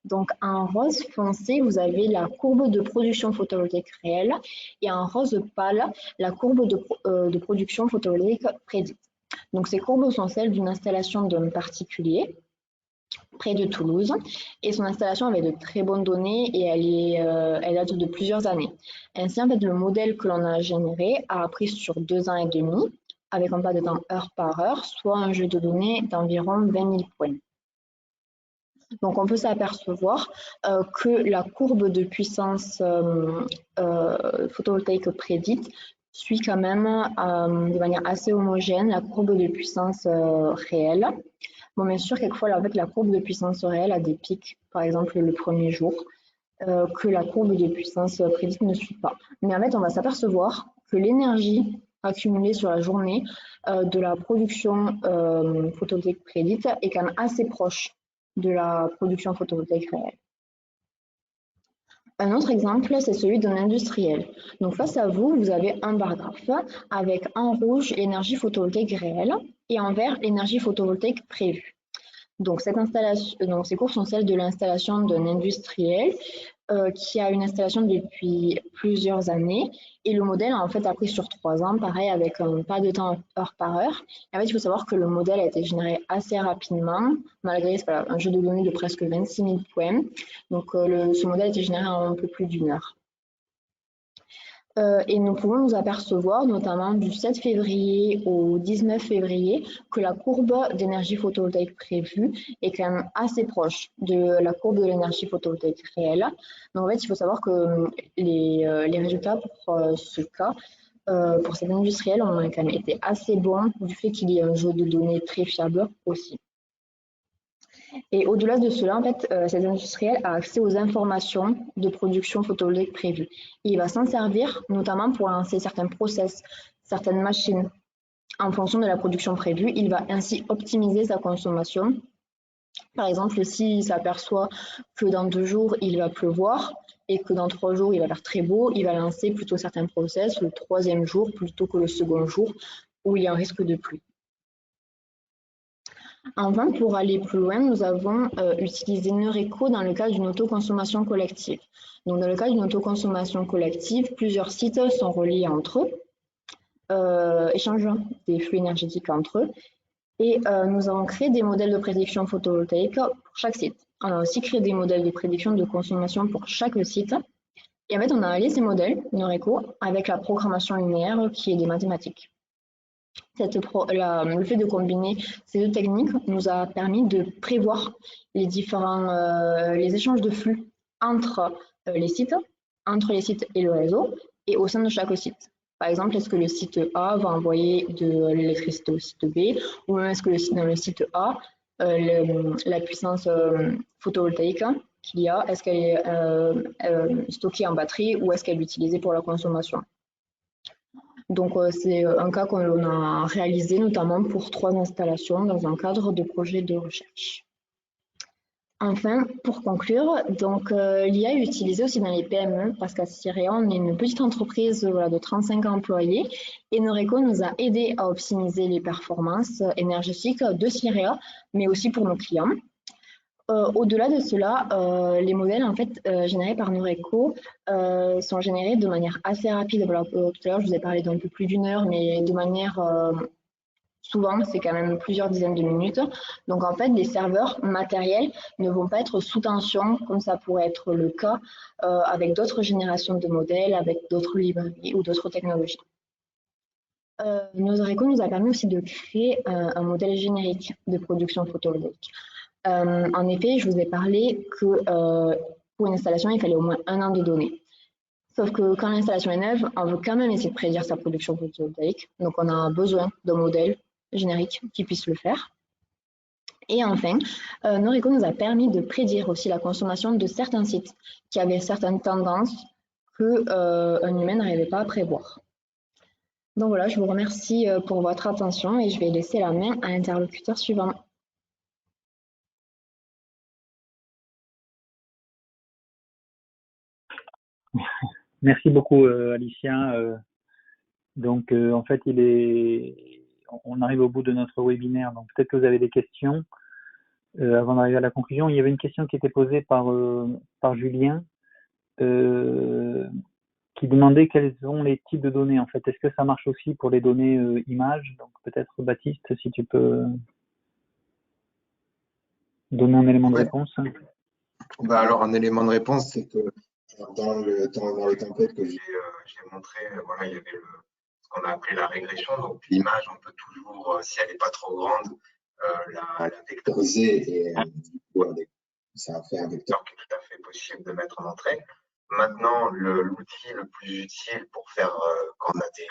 Donc, en rose foncé, vous avez la courbe de production photovoltaïque réelle et en rose pâle, la courbe de production photovoltaïque prédite. Donc, ces courbes sont celles d'une installation d'un particulier près de Toulouse et son installation avait de très bonnes données et elle date de plusieurs années. Ainsi, en fait, le modèle que l'on a généré a appris sur 2 ans et demi avec un pas de temps heure par heure, soit un jeu de données d'environ 20 000 points. Donc, on peut s'apercevoir que la courbe de puissance photovoltaïque prédite suit quand même de manière assez homogène la courbe de puissance réelle. Bon, bien sûr, quelquefois, en fait, la courbe de puissance réelle a des pics, par exemple le premier jour, que la courbe de puissance prédite ne suit pas. Mais en fait, on va s'apercevoir que l'énergie accumulée sur la journée de la production photovoltaïque prédite est quand même assez proche de la production photovoltaïque réelle. Un autre exemple, c'est celui d'un industriel. Donc face à vous, vous avez un bar graphe avec en rouge l'énergie photovoltaïque réelle et en vert l'énergie photovoltaïque prévue. Donc ces courbes sont celles de l'installation d'un industriel qui a une installation depuis plusieurs années et le modèle en fait a pris sur 3 ans, pareil avec un pas de temps heure par heure. Et en fait, il faut savoir que le modèle a été généré assez rapidement, malgré un jeu de données de presque 26 000 points. Donc ce modèle a été généré en un peu plus d'1 heure. Et nous pouvons nous apercevoir, notamment du 7 février au 19 février, que la courbe d'énergie photovoltaïque prévue est quand même assez proche de la courbe de l'énergie photovoltaïque réelle. Donc en fait, il faut savoir que les résultats pour ce cas, pour cet industriel, ont quand même été assez bons du fait qu'il y ait un jeu de données très fiable aussi. Et au-delà de cela, en fait, cet industriel a accès aux informations de production photovoltaïque prévues. Il va s'en servir notamment pour lancer certains process, certaines machines en fonction de la production prévue. Il va ainsi optimiser sa consommation. Par exemple, s'il s'aperçoit que dans 2 jours, il va pleuvoir et que dans 3 jours, il va faire très beau, il va lancer plutôt certains process le 3e jour plutôt que le 2e jour où il y a un risque de pluie. Enfin, pour aller plus loin, nous avons utilisé Neureco dans le cadre d'une autoconsommation collective. Donc, dans le cadre d'une autoconsommation collective, plusieurs sites sont reliés entre eux, échangeant des flux énergétiques entre eux. Et nous avons créé des modèles de prédiction photovoltaïque pour chaque site. On a aussi créé des modèles de prédiction de consommation pour chaque site. Et en fait, on a allié ces modèles, Neureco, avec la programmation linéaire qui est des mathématiques. Le fait de combiner ces 2 techniques nous a permis de prévoir les échanges de flux entre les sites et le réseau et au sein de chaque site. Par exemple, est-ce que le site A va envoyer de l'électricité au site B ou même est-ce que dans le site A, la puissance photovoltaïque qu'il y a, est-ce qu'elle est stockée en batterie ou est-ce qu'elle est utilisée pour la consommation. Donc, c'est un cas qu'on a réalisé notamment pour 3 installations dans un cadre de projet de recherche. Enfin, pour conclure, donc l'IA est utilisée aussi dans les PME parce qu'à Cirea, on est une petite entreprise de 35 employés et Noreco nous a aidé à optimiser les performances énergétiques de Cirea, mais aussi pour nos clients. Au-delà de cela, les modèles en fait générés par Noreco sont générés de manière assez rapide. Voilà, tout à l'heure, je vous ai parlé d'un peu plus d'1 heure, mais de manière souvent, c'est quand même plusieurs dizaines de minutes. Donc, en fait, les serveurs matériels ne vont pas être sous tension, comme ça pourrait être le cas avec d'autres générations de modèles, avec d'autres librairies ou d'autres technologies. Noreco nous a permis aussi de créer un modèle générique de production photovoltaïque. En effet, je vous ai parlé que pour une installation, il fallait au moins 1 an de données. Sauf que quand l'installation est neuve, on veut quand même essayer de prédire sa production photovoltaïque. Donc, on a besoin d'un modèle générique qui puisse le faire. Et enfin, Noreco nous a permis de prédire aussi la consommation de certains sites qui avaient certaines tendances qu'un humain n'arrivait pas à prévoir. Donc voilà, je vous remercie pour votre attention et je vais laisser la main à l'interlocuteur suivant. Merci beaucoup, Alicia. Donc, en fait, on arrive au bout de notre webinaire. Donc, peut-être que vous avez des questions avant d'arriver à la conclusion. Il y avait une question qui était posée par Julien qui demandait quels sont les types de données. En fait, est-ce que ça marche aussi pour les données images? Donc, peut-être Baptiste, si tu peux donner un élément de réponse. Bah alors, un élément de réponse, c'est que dans le template que j'ai montré, voilà, il y avait ce qu'on a appelé la régression. Donc, l'image, on peut toujours, si elle n'est pas trop grande, la vectoriser et ça fait un vecteur qui est tout à fait possible de mettre en entrée. Maintenant, l'outil le plus utile pour faire, quand on a des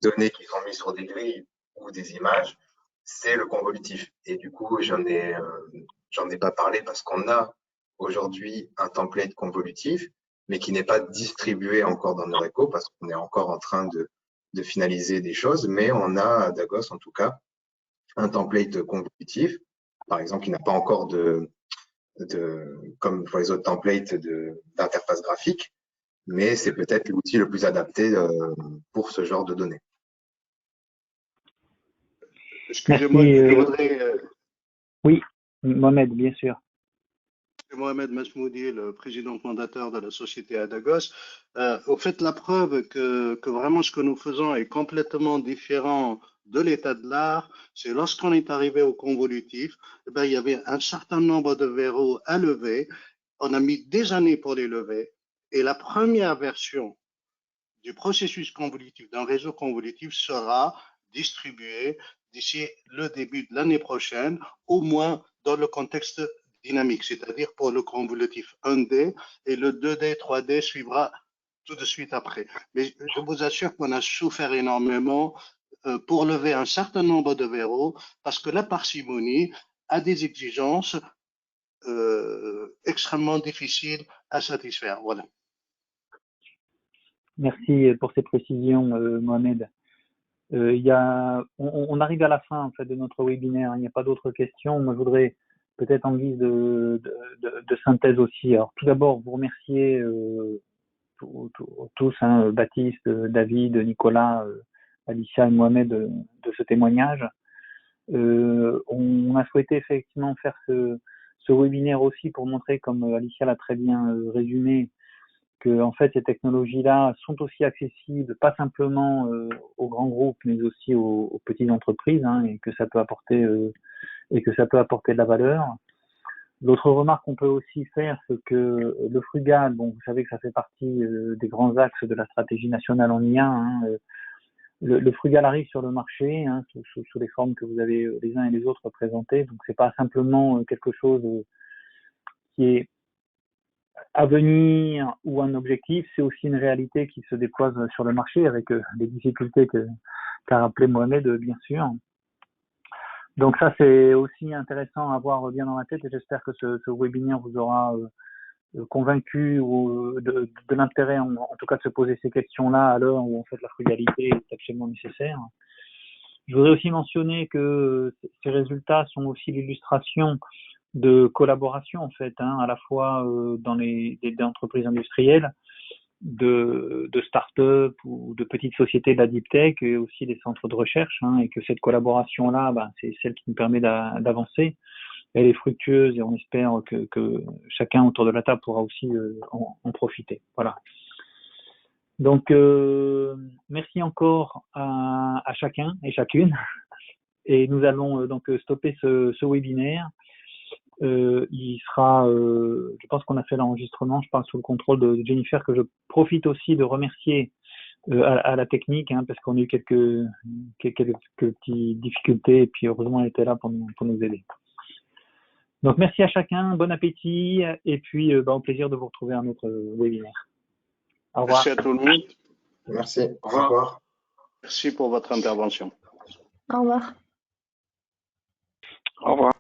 données qui sont mises sur des grilles ou des images, c'est le convolutif. Et du coup, j'en ai pas parlé parce qu'on a aujourd'hui un template convolutif, mais qui n'est pas distribué encore dans Noreco parce qu'on est encore en train de finaliser des choses, mais on a à Dagos, en tout cas, un template convolutif, par exemple, qui n'a pas encore comme pour les autres templates d'interface graphique, mais c'est peut-être l'outil le plus adapté pour ce genre de données. Excusez-moi, je voudrais… Oui, Mohamed, bien sûr. Mohamed Masmoudi, le président fondateur de la société Adagos. Au fait, la preuve que vraiment ce que nous faisons est complètement différent de l'état de l'art, c'est lorsqu'on est arrivé au convolutif, il y avait un certain nombre de verrous à lever. On a mis des années pour les lever. Et la première version du processus convolutif, d'un réseau convolutif, sera distribuée d'ici le début de l'année prochaine, au moins dans le contexte dynamique, c'est-à-dire pour le convolutif 1D, et le 2D, 3D suivra tout de suite après. Mais je vous assure qu'on a souffert énormément pour lever un certain nombre de verrous, parce que la parcimonie a des exigences extrêmement difficiles à satisfaire. Voilà. Merci pour ces précisions, Mohamed. On arrive à la fin en fait de notre webinaire. Il n'y a pas d'autres questions. Moi, je voudrais peut-être en guise de synthèse aussi. Alors, tout d'abord, vous remercier tous, hein, Baptiste, David, Nicolas, Alicia et Mohamed de ce témoignage. On a souhaité effectivement faire ce webinaire aussi pour montrer, comme Alicia l'a très bien résumé, que en fait ces technologies-là sont aussi accessibles, pas simplement aux grands groupes, mais aussi aux petites entreprises, hein, et que ça peut apporter de la valeur. L'autre remarque qu'on peut aussi faire, c'est que le frugal, bon, vous savez que ça fait partie des grands axes de la stratégie nationale en IA. Hein, le frugal arrive sur le marché, hein, sous les formes que vous avez les uns et les autres présentées. Donc c'est pas simplement quelque chose qui est à venir ou un objectif, c'est aussi une réalité qui se déploie sur le marché avec les difficultés qu'a rappelé Mohamed, bien sûr. Donc ça, c'est aussi intéressant à avoir bien dans la tête et j'espère que ce webinaire vous aura convaincu ou de l'intérêt en tout cas de se poser ces questions-là à l'heure où en fait la frugalité est absolument nécessaire. Je voudrais aussi mentionner que ces résultats sont aussi l'illustration de collaboration en fait, à la fois dans des entreprises industrielles, de start-up ou de petites sociétés de la deep tech et aussi des centres de recherche, et que cette collaboration-là, c'est celle qui nous permet d'avancer. Elle est fructueuse et on espère que chacun autour de la table pourra aussi en profiter. Voilà. Donc, merci encore à chacun et chacune. Et nous allons donc stopper ce webinaire. Il sera, je pense qu'on a fait l'enregistrement, je parle sous le contrôle de Jennifer, que je profite aussi de remercier à la technique, parce qu'on a eu quelques petites difficultés et puis heureusement elle était là pour nous aider. Donc merci à chacun, bon appétit et puis au plaisir de vous retrouver à un autre webinaire. Au revoir. Merci à tout le monde. Merci. Au revoir. Merci pour votre intervention. Au revoir. Au revoir.